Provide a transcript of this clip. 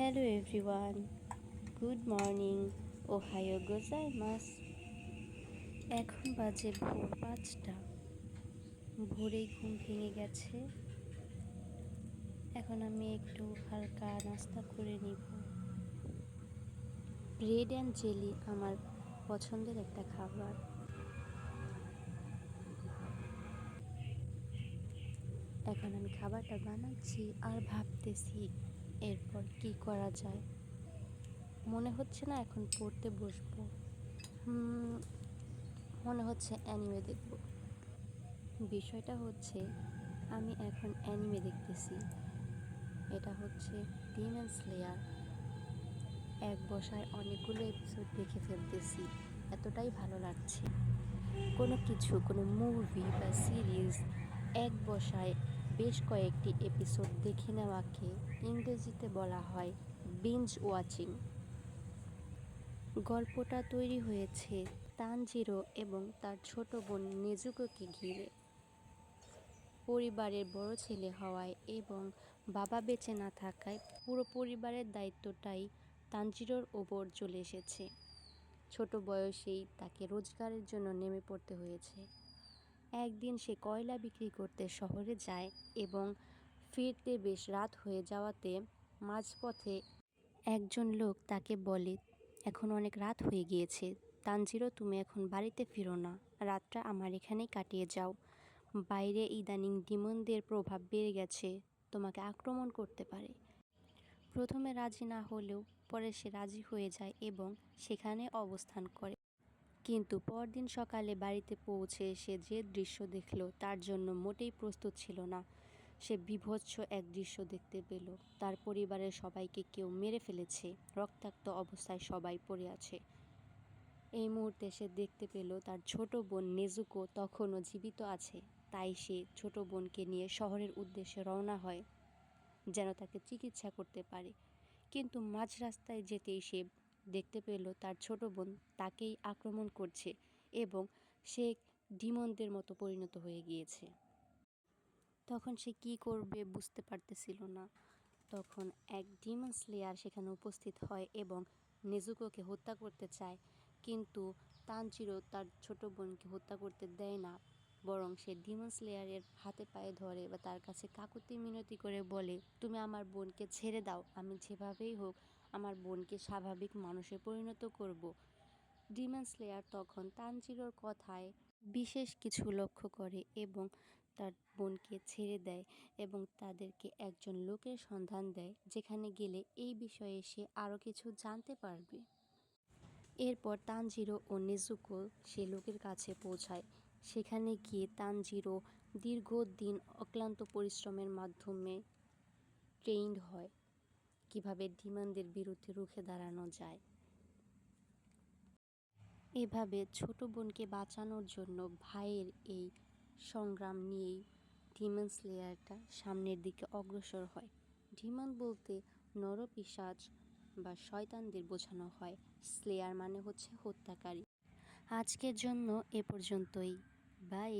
Hello everyone, good morning, Ohayo gozaimasu. এখন বাজে ভোর 5টা। ভোরেই ঘুম ভেঙে গেছে। এখন আমি একটু হালকা নাস্তা করে নিব। ব্রেড অ্যান্ড জেলি আমার পছন্দের একটা খাবার। এখন আমি খাবারটা বানাচ্ছি আর ভাবতেছি এরপর কি করা যায়। মনে হচ্ছে না এখন পড়তে বসবো, মনে হচ্ছে অ্যানিমে দেখব। বিষয়টা হচ্ছে আমি এখন অ্যানিমে দেখতেছি। এটা হচ্ছে ডিমন স্লেয়ার। এক বসায় অনেকগুলো এপিসোড দেখে ফেলতেছি, এতটাই ভালো লাগছে। কোনো মুভি বা সিরিজ এক বসায় বেশ কয়েকটি এপিসোড দেখে নেওয়াকে ইংরেজিতে বলা হয় বিঞ্জ ওয়াচিং। গল্পটা তৈরি হয়েছে তানজিরো এবং তার ছোট বোন নেজুকোকে ঘিরে। পরিবারের বড় ছেলে হওয়ায় এবং বাবা বেঁচে না থাকায় পুরো পরিবারের দায়িত্বটাই তানজিরোর ওপর চলে এসেছে। ছোট বয়সেই তাকে রোজগারের জন্য নেমে পড়তে হয়েছে। একদিন সে কয়লা বিক্রি করতে শহরে যায় এবং ফিরতে বেশ রাত হয়ে যাওয়াতে মাঝপথে একজন লোক তাকে বলে, এখন অনেক রাত হয়ে গিয়েছে তানজিরো, তুমি এখন বাড়িতে ফিরো না, রাতটা আমার এখানেই কাটিয়ে যাও। বাইরে ইদানিং ডিমনদের প্রভাব বেড়ে গেছে, তোমাকে আক্রমণ করতে পারে। প্রথমে রাজি না হলেও পরে সে রাজি হয়ে যায় এবং সেখানে অবস্থান করে। কিন্তু পরদিন সকালে বাড়িতে পৌঁছে সে যে দৃশ্য দেখল তার জন্য মোটেই প্রস্তুত ছিল না। সে বীভৎস এক দৃশ্য দেখতে পেল। তার পরিবারের সবাইকে কেউ মেরে ফেলেছে, রক্তাক্ত অবস্থায় সবাই পড়ে আছে। এই মুহূর্তে সে দেখতে পেল তার ছোট বোন নেজুকো তখনও জীবিত আছে। তাই সে ছোট বোনকে নিয়ে শহরের উদ্দেশ্যে রওনা হয় যেন তাকে চিকিৎসা করতে পারে। কিন্তু মাঝ রাস্তায় যেতেই সে দেখতে পেল তার ছোট বোন তাকেই আক্রমণ করছে এবং সে ডিমনদের মতো পরিণত হয়ে গিয়েছে। তখন সে কি করবে বুঝতে পারতেছিল না। তখন এক ডিমন স্লেয়ার সেখানে উপস্থিত হয় এবং নেজুকোকে হত্যা করতে চায়, কিন্তু তানজিরো তার ছোট বোনকে হত্যা করতে দেয় না, বরং সে ডিমন স্লেয়ারের হাতে পায়ে ধরে বা তার কাছে কাকুতি মিনতি করে বলে, তুমি আমার বোনকে ছেড়ে দাও, আমি যেভাবেই হোক আমার বোনকে স্বাভাবিক মানুষে পরিণত করব। ডিমন স্লেয়ার তখন তানজিরোর কথায় বিশেষ কিছু লক্ষ্য করে এবং তার বোনকে ছেড়ে দেয় এবং তাদেরকে একজন লোকের সন্ধান দেয় যেখানে গেলে এই বিষয়ে সে আরও কিছু জানতে পারবে। এরপর তানজিরো ও নেজুকো সে লোকের কাছে পৌঁছায়। সেখানে গিয়ে তানজিরো দীর্ঘদিন অক্লান্ত পরিশ্রমের মাধ্যমে ট্রেইনড হয় কিভাবে ডিমনদের বিরুদ্ধে রুখে দাঁড়ানো যায়। এভাবে ছোট বোনকে বাঁচানোর জন্য ভাইয়ের এই সংগ্রাম নিয়েই ডিমন স্লেয়ারটা সামনের দিকে অগ্রসর হয়। ডিমন বলতে নরপিশাচ বা শয়তানদের বোঝানো হয়। স্লেয়ার মানে হচ্ছে হত্যাকারী। আজকের জন্য এ পর্যন্তই। বাই।